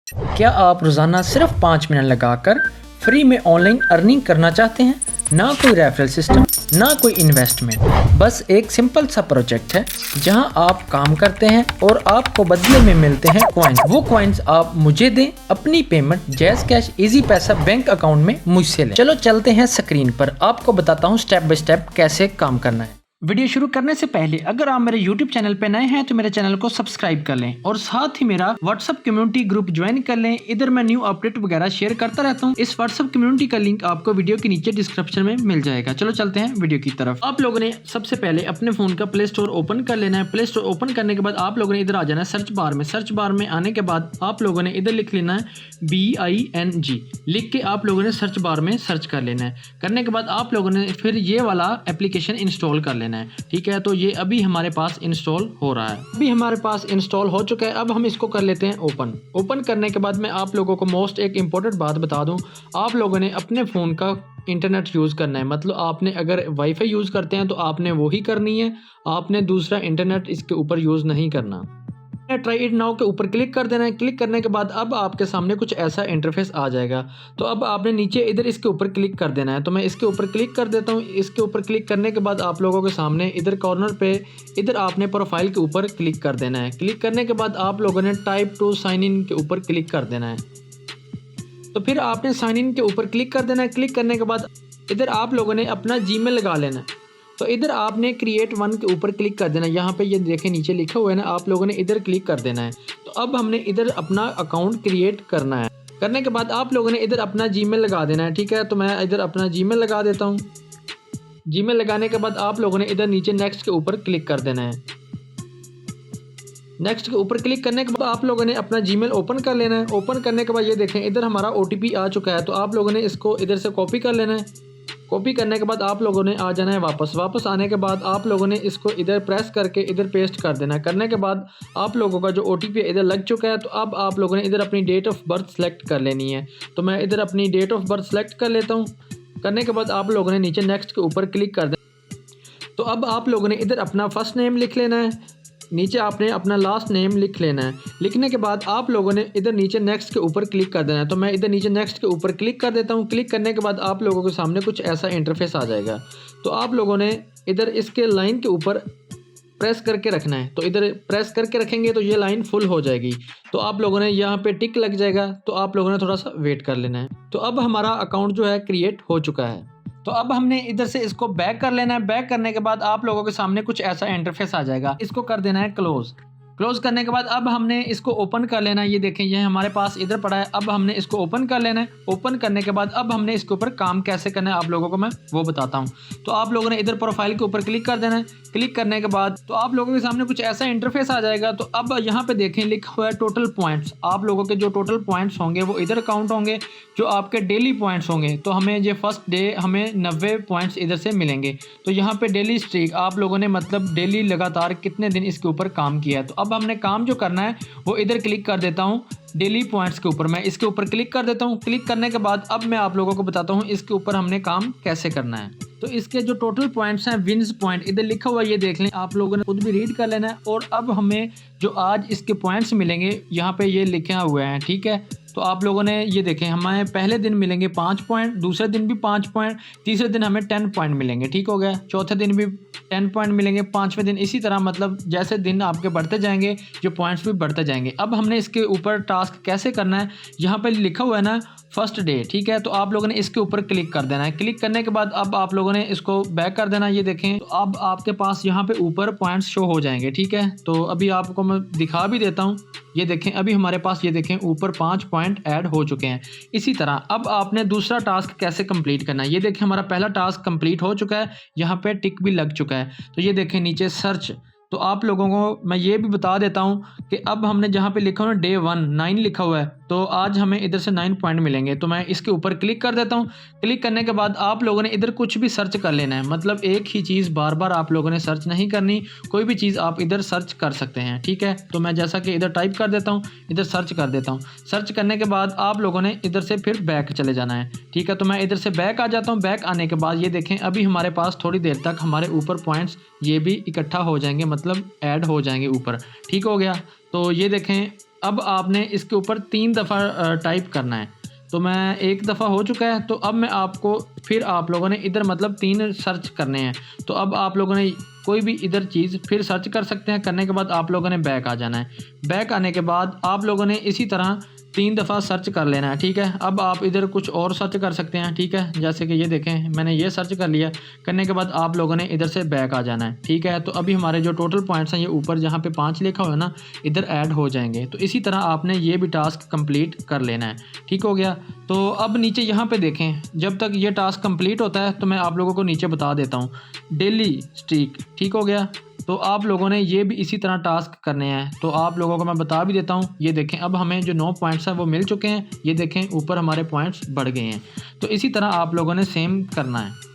क्या आप रोज़ाना सिर्फ 5 मिनट लगाकर फ्री में ऑनलाइन अर्निंग करना चाहते हैं? ना कोई रेफरल सिस्टम, ना कोई इन्वेस्टमेंट, बस एक सिंपल सा प्रोजेक्ट है जहां आप काम करते हैं और आपको बदले में मिलते हैं कॉइन्स। वो कॉइन्स आप मुझे दें, अपनी पेमेंट जैज़ कैश इजी पैसा बैंक अकाउंट में मुझसे लें। चलो चलते हैं स्क्रीन पर, आपको बताता हूँ स्टेप बाय स्टेप कैसे काम करना है। वीडियो शुरू करने से पहले अगर आप मेरे YouTube चैनल पे नए हैं तो मेरे चैनल को सब्सक्राइब कर लें और साथ ही मेरा WhatsApp कम्युनिटी ग्रुप ज्वाइन कर लें। इधर मैं न्यू अपडेट वगैरह शेयर करता रहता हूं। इस WhatsApp कम्युनिटी का लिंक आपको वीडियो के नीचे डिस्क्रिप्शन में मिल जाएगा। चलो चलते हैं वीडियो की तरफ। आप लोगों ने सबसे पहले अपने फोन का प्ले स्टोर ओपन कर लेना है। प्ले स्टोर ओपन करने के बाद आप लोगों ने इधर आ जाना है सर्च बार में। सर्च बार में आने के बाद आप लोगों ने इधर लिख लेना है BING, लिख के आप लोगों ने सर्च बार में सर्च कर लेना है। करने के बाद आप लोगों ने फिर ये वाला एप्लीकेशन इंस्टॉल कर लेना है। ठीक है, तो ये अभी हमारे पास इंस्टॉल हो रहा है। अभी हमारे पास इंस्टॉल हो चुका है। अब हम इसको कर लेते हैं ओपन। ओपन करने के बाद मैं आप लोगों को मोस्ट एक इम्पोर्टेंट बात बता दूं, आप लोगों ने अपने फ़ोन का इंटरनेट यूज़ करना है। मतलब आपने अगर वाईफाई यूज़ करते हैं तो आपने वो ही करनी है, आपने दूसरा इंटरनेट इसके ऊपर यूज़ नहीं करना। ट्राई इट नाउ के ऊपर क्लिक कर देना है। क्लिक करने के बाद अब आपके सामने कुछ ऐसा इंटरफेस आ जाएगा। तो अब आपने नीचे इधर इसके ऊपर क्लिक कर देना है। तो मैं इसके ऊपर क्लिक कर देता हूँ। इसके ऊपर क्लिक करने के बाद आप लोगों के सामने इधर कॉर्नर पे इधर आपने प्रोफाइल के ऊपर क्लिक कर देना है। क्लिक करने के बाद आप लोगों ने टाइप टू साइन इन के ऊपर क्लिक कर देना है। तो फिर आपने साइन इन के ऊपर क्लिक कर देना है। क्लिक करने के बाद इधर आप लोगों ने अपना जीमेल लगा लेना है। तो इधर आपने क्रिएट वन के ऊपर क्लिक कर देना है। यहाँ पे ये देखें नीचे लिखा हुआ है ना, आप लोगों ने इधर क्लिक कर देना है। तो अब हमने इधर अपना अकाउंट क्रिएट करना है। करने के बाद आप लोगों ने इधर अपना जीमेल लगा देना है। ठीक है, तो मैं इधर अपना जीमेल लगा देता हूँ। जीमेल लगाने के बाद आप लोगों ने इधर नीचे नेक्स्ट के ऊपर क्लिक कर देना है। नेक्स्ट के ऊपर क्लिक करने के बाद आप लोगों ने अपना जीमेल ओपन कर लेना है। ओपन करने के बाद ये देखें इधर हमारा OTP आ चुका है। तो आप लोगों ने इसको इधर से कॉपी कर लेना है। कॉपी करने के बाद आप लोगों ने आ जाना है वापस आने के बाद आप लोगों ने इसको इधर प्रेस करके इधर पेस्ट कर देना है। करने के बाद आप लोगों का जो OTP इधर लग चुका है। तो अब आप लोगों ने इधर अपनी डेट ऑफ बर्थ सेलेक्ट कर लेनी है। तो मैं इधर अपनी डेट ऑफ बर्थ सेलेक्ट कर लेता हूँ। करने के बाद आप लोगों ने नीचे नेक्स्ट के ऊपर क्लिक कर देना। तो अब आप लोगों ने इधर अपना फर्स्ट नेम लिख लेना है, नीचे आपने अपना लास्ट नेम लिख लेना है। लिखने के बाद आप लोगों ने इधर नीचे नेक्स्ट के ऊपर क्लिक कर देना है। तो मैं इधर नीचे नेक्स्ट के ऊपर क्लिक कर देता हूँ। क्लिक करने के बाद आप लोगों के सामने कुछ ऐसा इंटरफेस आ जाएगा। तो आप लोगों ने इधर इसके लाइन के ऊपर प्रेस करके रखना है। तो इधर प्रेस करके रखेंगे तो ये लाइन फुल हो जाएगी। तो आप लोगों ने यहाँ पे टिक लग जाएगा। तो आप लोगों ने थोड़ा सा वेट कर लेना है। तो अब हमारा अकाउंट जो है क्रिएट हो चुका है। तो अब हमने इधर से इसको बैक कर लेना है। बैक करने के बाद आप लोगों के सामने कुछ ऐसा इंटरफेस आ जाएगा। इसको कर देना है क्लोज। क्लोज करने के बाद अब हमने इसको ओपन कर लेना है। ये देखें ये हमारे पास इधर पड़ा है। अब हमने इसको ओपन कर लेना है। ओपन करने के बाद अब हमने इसके ऊपर काम कैसे करना है आप लोगों को मैं वो बताता हूँ। तो आप लोगों ने इधर प्रोफाइल के ऊपर क्लिक कर देना है। क्लिक करने के बाद तो आप लोगों के सामने कुछ ऐसा इंटरफेस आ जाएगा। तो अब यहाँ पे देखें लिखा हुआ है टोटल पॉइंट्स। आप लोगों के जो टोटल पॉइंट्स होंगे वो इधर काउंट होंगे। जो आपके डेली पॉइंट्स होंगे तो हमें ये फर्स्ट डे हमें 90 पॉइंट्स इधर से मिलेंगे। तो यहाँ पे डेली स्ट्रीक आप लोगों ने मतलब डेली लगातार कितने दिन इसके ऊपर काम किया है। तो अब हमने काम जो करना है वो इधर क्लिक कर देता हूँ डेली पॉइंट्स के ऊपर। मैं इसके ऊपर क्लिक कर देता हूँ। क्लिक करने के बाद अब मैं आप लोगों को बताता हूँ इसके ऊपर हमने काम कैसे करना है। तो इसके जो टोटल पॉइंट्स हैं विन्स पॉइंट इधर लिखा हुआ है, ये देख लें, आप लोगों ने खुद भी रीड कर लेना है। और अब हमें जो आज इसके पॉइंट्स मिलेंगे यहाँ पे ये लिखे हुए हैं। ठीक है, तो आप लोगों ने ये देखें हमें पहले दिन मिलेंगे 5 पॉइंट, दूसरे दिन भी 5 पॉइंट, तीसरे दिन हमें 10 पॉइंट मिलेंगे। ठीक हो गया, चौथे दिन भी 10 पॉइंट मिलेंगे, 5वें दिन इसी तरह। मतलब जैसे दिन आपके बढ़ते जाएंगे जो पॉइंट्स भी बढ़ते जाएंगे। अब हमने इसके ऊपर टास्क कैसे करना है, यहाँ पर लिखा हुआ है ना फर्स्ट डे। ठीक है, तो आप लोगों ने इसके ऊपर क्लिक कर देना है। क्लिक करने के बाद अब आप लोगों ने इसको बैक कर देना। ये देखें तो अब आपके पास यहाँ पे ऊपर पॉइंट्स शो हो जाएंगे। ठीक है, तो अभी आपको मैं दिखा भी देता हूँ। ये देखें अभी हमारे पास ये देखें ऊपर 5 पॉइंट ऐड हो चुके हैं। इसी तरह अब आपने दूसरा टास्क कैसे कंप्लीट करना है। ये देखें हमारा पहला टास्क कंप्लीट हो चुका है, यहाँ पे टिक भी लग चुका है। तो ये देखें नीचे सर्च। तो आप लोगों को मैं ये भी बता देता हूँ कि अब हमने जहाँ पे लिखा हुआ है डे 1 9 लिखा हुआ है। तो आज हमें इधर से 9 पॉइंट मिलेंगे। तो मैं इसके ऊपर क्लिक कर देता हूँ। क्लिक करने के बाद आप लोगों ने इधर कुछ भी सर्च कर लेना है। मतलब एक ही चीज़ बार बार आप लोगों ने सर्च नहीं करनी, कोई भी चीज़ आप इधर सर्च कर सकते हैं। ठीक है, तो मैं जैसा कि इधर टाइप कर देता हूँ, इधर सर्च कर देता हूँ। सर्च करने के बाद आप लोगों ने इधर से फिर बैक चले जाना है। ठीक है, तो मैं इधर से बैक आ जाता हूँ। बैक आने के बाद ये देखें अभी हमारे पास थोड़ी देर तक हमारे ऊपर पॉइंट्स ये भी इकट्ठा हो जाएंगे, मतलब ऐड हो जाएंगे ऊपर। ठीक हो गया, तो ये देखें अब आपने इसके ऊपर 3 दफ़ा टाइप करना है। तो मैं एक दफ़ा हो चुका है, तो अब मैं आपको फिर आप लोगों ने इधर मतलब 3 सर्च करने हैं। तो अब आप लोगों ने कोई भी इधर चीज़ फिर सर्च कर सकते हैं। करने के बाद आप लोगों ने बैक आ जाना है। बैक आने के बाद आप लोगों ने इसी तरह 3 दफ़ा सर्च कर लेना है, ठीक है। अब आप इधर कुछ और सर्च कर सकते हैं, ठीक है। जैसे कि ये देखें मैंने ये सर्च कर लिया। करने के बाद आप लोगों ने इधर से बैक आ जाना है, ठीक है। तो अभी हमारे जो टोटल पॉइंट्स हैं ये ऊपर जहाँ पे 5 लिखा हुआ है ना, इधर ऐड हो जाएंगे। तो इसी तरह आपने ये भी टास्क कंप्लीट कर लेना है, ठीक हो गया। तो अब नीचे यहाँ पे देखें, जब तक ये टास्क कंप्लीट होता है तो मैं आप लोगों को नीचे बता देता हूँ डेली स्ट्रीक, ठीक हो गया। तो आप लोगों ने ये भी इसी तरह टास्क करने हैं। तो आप लोगों को मैं बता भी देता हूँ। ये देखें अब हमें जो 9 पॉइंट्स हैं वो मिल चुके हैं। ये देखें ऊपर हमारे पॉइंट्स बढ़ गए हैं। तो इसी तरह आप लोगों ने सेम करना है।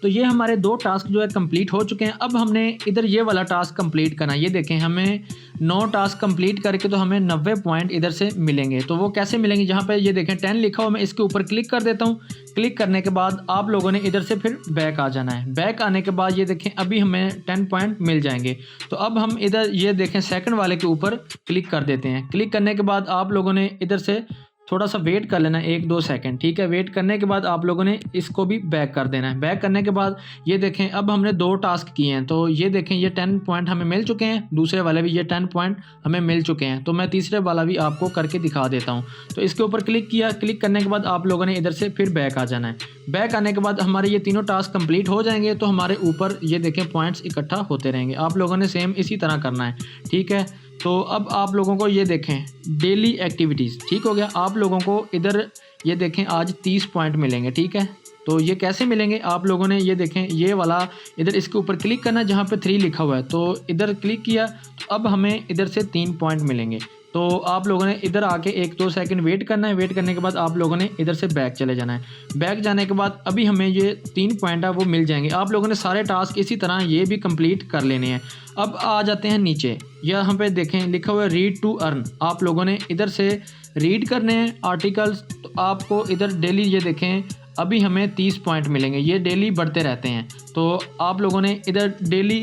तो ये हमारे 2 टास्क जो है कंप्लीट हो चुके हैं। अब हमने इधर ये वाला टास्क कंप्लीट करना है। ये देखें हमें 9 टास्क कंप्लीट करके तो हमें 90 पॉइंट इधर से मिलेंगे। तो वो कैसे मिलेंगे, जहाँ पे ये देखें 10 लिखा हुआ, मैं इसके ऊपर क्लिक कर देता हूँ। क्लिक करने के बाद आप लोगों ने इधर से फिर बैक आ जाना है। बैक आने के बाद ये देखें अभी हमें 10 पॉइंट मिल जाएंगे। तो अब हम इधर ये देखें सेकंड वाले के ऊपर क्लिक कर देते हैं। क्लिक करने के बाद आप लोगों ने इधर से थोड़ा सा वेट कर लेना है 1-2 सेकंड, ठीक है। वेट करने के बाद आप लोगों ने इसको भी बैक कर देना है। बैक करने के बाद ये देखें अब हमने 2 टास्क किए हैं। तो ये देखें ये 10 पॉइंट हमें मिल चुके हैं। दूसरे वाले भी ये 10 पॉइंट हमें मिल चुके हैं। तो मैं तीसरे वाला भी आपको करके दिखा देता हूँ। तो इसके ऊपर क्लिक किया। क्लिक करने के बाद आप लोगों ने इधर से फिर बैक आ जाना है। बैक आने के बाद हमारे ये तीनों टास्क कंप्लीट हो जाएंगे। तो हमारे ऊपर ये देखें पॉइंट्स इकट्ठा होते रहेंगे। आप लोगों ने सेम इसी तरह करना है, ठीक है। तो अब आप लोगों को ये देखें डेली एक्टिविटीज़, ठीक हो गया। आप लोगों को इधर ये देखें आज 30 पॉइंट मिलेंगे, ठीक है। तो ये कैसे मिलेंगे, आप लोगों ने ये देखें ये वाला इधर इसके ऊपर क्लिक करना है जहाँ पे 3 लिखा हुआ है। तो इधर क्लिक किया तो अब हमें इधर से 3 पॉइंट मिलेंगे। तो आप लोगों ने इधर आके 1-2 सेकंड वेट करना है। वेट करने के बाद आप लोगों ने इधर से बैक चले जाना है। बैक जाने के बाद अभी हमें ये 3 पॉइंट है वो मिल जाएंगे। आप लोगों ने सारे टास्क इसी तरह ये भी कंप्लीट कर लेने हैं। अब आ जाते हैं नीचे, यहाँ पे देखें लिखा हुआ है रीड टू अर्न। आप लोगों ने इधर से रीड करने हैं आर्टिकल्स। तो आपको इधर डेली ये देखें अभी हमें 30 पॉइंट मिलेंगे। ये डेली बढ़ते रहते हैं। तो आप लोगों ने इधर डेली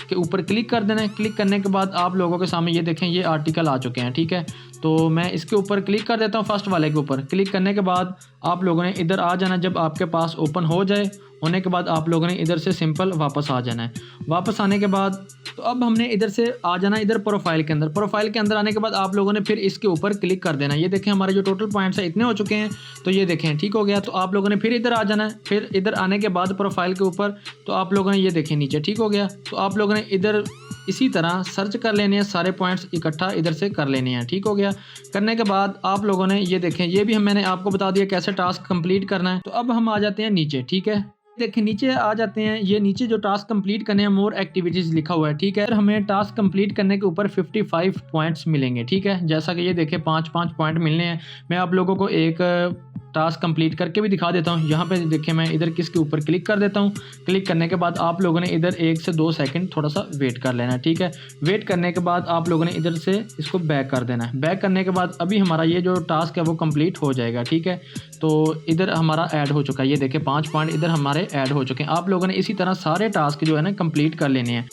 के ऊपर क्लिक कर देना है। क्लिक करने के बाद आप लोगों के सामने ये देखें ये आर्टिकल आ चुके हैं, ठीक है। तो मैं इसके ऊपर क्लिक कर देता हूँ, फर्स्ट वाले के ऊपर। क्लिक करने के बाद आप लोगों ने इधर आ जाना। जब आपके पास ओपन हो जाए, होने के बाद आप लोगों ने इधर से सिंपल वापस आ जाना है। वापस आने के बाद तो अब हमने इधर से आ जाना इधर प्रोफाइल के अंदर। प्रोफाइल के अंदर आने के बाद आप लोगों ने फिर इसके ऊपर क्लिक कर देना। ये देखें हमारे जो टोटल पॉइंट्स है इतने हो चुके हैं। तो ये देखें ठीक हो गया। तो आप लोगों ने फिर इधर आ जाना है। फिर इधर आने के बाद प्रोफाइल के ऊपर तो आप लोगों ने ये देखें नीचे, ठीक हो गया। तो आप लोगों ने इधर इसी तरह सर्च कर लेने हैं, सारे पॉइंट्स इकट्ठा इधर से कर लेने हैं, ठीक हो गया। करने के बाद आप लोगों ने ये देखें ये भी मैंने आपको बता दिया कैसे टास्क कंप्लीट करना है। तो अब हम आ जाते हैं नीचे, ठीक है। देखें नीचे आ जाते हैं। ये नीचे जो टास्क कंप्लीट करने हैं मोर एक्टिविटीज़ लिखा हुआ है, ठीक है। हमें टास्क कंप्लीट करने के ऊपर 55 पॉइंट्स मिलेंगे, ठीक है। जैसा कि ये देखें 5-5 पॉइंट मिलने हैं। मैं आप लोगों को एक टास्क कंप्लीट करके भी दिखा देता हूँ। यहाँ पे देखें मैं इधर किसके ऊपर क्लिक कर देता हूँ। क्लिक करने के बाद आप लोगों ने इधर 1 से 2 सेकंड थोड़ा सा वेट कर लेना है, ठीक है। वेट करने के बाद आप लोगों ने इधर से इसको बैक कर देना है। बैक करने के बाद अभी हमारा ये जो टास्क है वो कंप्लीट हो जाएगा, ठीक है। तो इधर हमारा ऐड हो चुका है। ये देखें 5 पॉइंट इधर हमारे ऐड हो चुके हैं। आप लोगों ने इसी तरह सारे टास्क जो है ना कंप्लीट कर लेने हैं।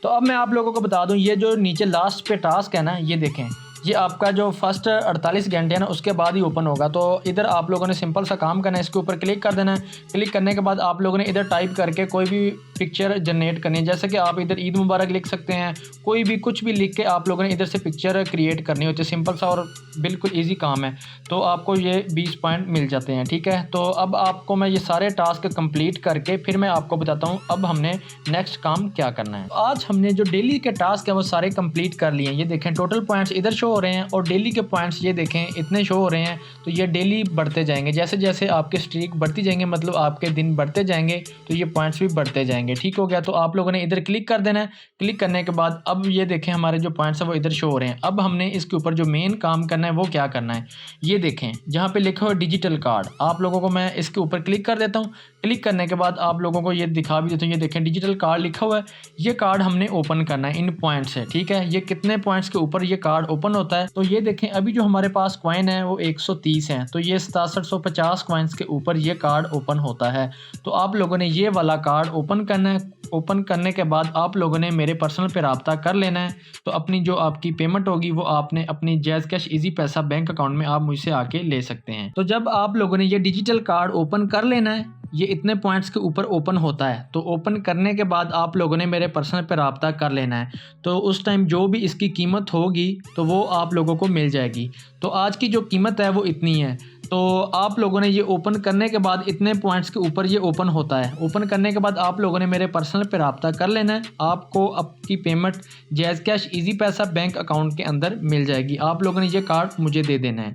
तो अब मैं आप लोगों को बता दूं ये जो नीचे लास्ट पे टास्क है ना, ये देखें ये आपका जो फर्स्ट 48 घंटे है ना उसके बाद ही ओपन होगा। तो इधर आप लोगों ने सिंपल सा काम करना है, इसके ऊपर क्लिक कर देना है। क्लिक करने के बाद आप लोगों ने इधर टाइप करके कोई भी पिक्चर जनरेट करनी है। जैसे कि आप इधर ईद मुबारक लिख सकते हैं, कोई भी कुछ भी लिख के आप लोगों ने इधर से पिक्चर क्रिएट करनी होती है। सिंपल सा और बिल्कुल ईजी काम है। तो आपको ये 20 पॉइंट मिल जाते हैं, ठीक है। तो अब आपको मैं ये सारे टास्क कंप्लीट करके फिर मैं आपको बताता हूँ अब हमने नेक्स्ट काम क्या करना है। आज हमने जो डेली के टास्क है वो सारे कंप्लीट कर लिए हैं। ये देखें टोटल पॉइंट्स इधर शो हो रहे हैं और डेली के पॉइंट्स ये देखें इतने शो हो रहे हैं। तो ये डेली बढ़ते जाएंगे। जैसे जैसे आपके स्ट्रीक बढ़ती जाएंगे, मतलब आपके दिन बढ़ते जाएंगे, तो ये पॉइंट्स भी बढ़ते जाएंगे, ठीक हो गया। तो आप लोगों ने इधर क्लिक कर देना है। क्लिक करने के बाद अब ये देखें हमारे जो पॉइंट्स हैं वो इधर शो हो रहे हैं। अब हमने इसके ऊपर जो मेन काम करना है वो क्या करना है, ये देखें जहाँ पे लिखा हुआ डिजिटल कार्ड। आप लोगों को मैं इसके ऊपर क्लिक कर देता हूँ। क्लिक करने के बाद आप लोगों को ये दिखा भी देते हैं, ये देखें डिजिटल कार्ड लिखा हुआ है। ये कार्ड हमने ओपन करना है इन पॉइंट्स से, ठीक है। ये कितने पॉइंट्स के ऊपर ये कार्ड ओपन होता है, तो ये देखें अभी जो हमारे पास कॉइन है वो 130 है, तो ये 6750 कॉइन्स के ऊपर ये कार्ड ओपन होता है। तो आप लोगों ने ये वाला कार्ड ओपन करना है। ओपन करने के बाद आप लोगों ने मेरे पर्सनल पे रब्ता कर लेना है। तो अपनी जो आपकी पेमेंट होगी वो आपने अपनी जैज़ कैश इजी पैसा बैंक अकाउंट में आप मुझसे आके ले सकते हैं। तो जब आप लोगों ने ये डिजिटल कार्ड ओपन कर लेना है, ये इतने पॉइंट्स के ऊपर ओपन होता है, तो ओपन करने के बाद आप लोगों ने मेरे पर्सनल पे रब्ता कर लेना है। तो उस टाइम जो भी इसकी कीमत होगी तो वो आप लोगों को मिल जाएगी। तो आज की जो कीमत है वो इतनी है। तो आप लोगों ने ये ओपन करने के बाद इतने पॉइंट्स के ऊपर ये ओपन होता है। ओपन करने के बाद आप लोगों ने मेरे पर्सनल पे रब्ता कर लेना है। आपको आपकी पेमेंट जैज़ कैश इजी पैसा बैंक अकाउंट के अंदर मिल जाएगी। आप लोगों ने ये कार्ड मुझे दे देना है।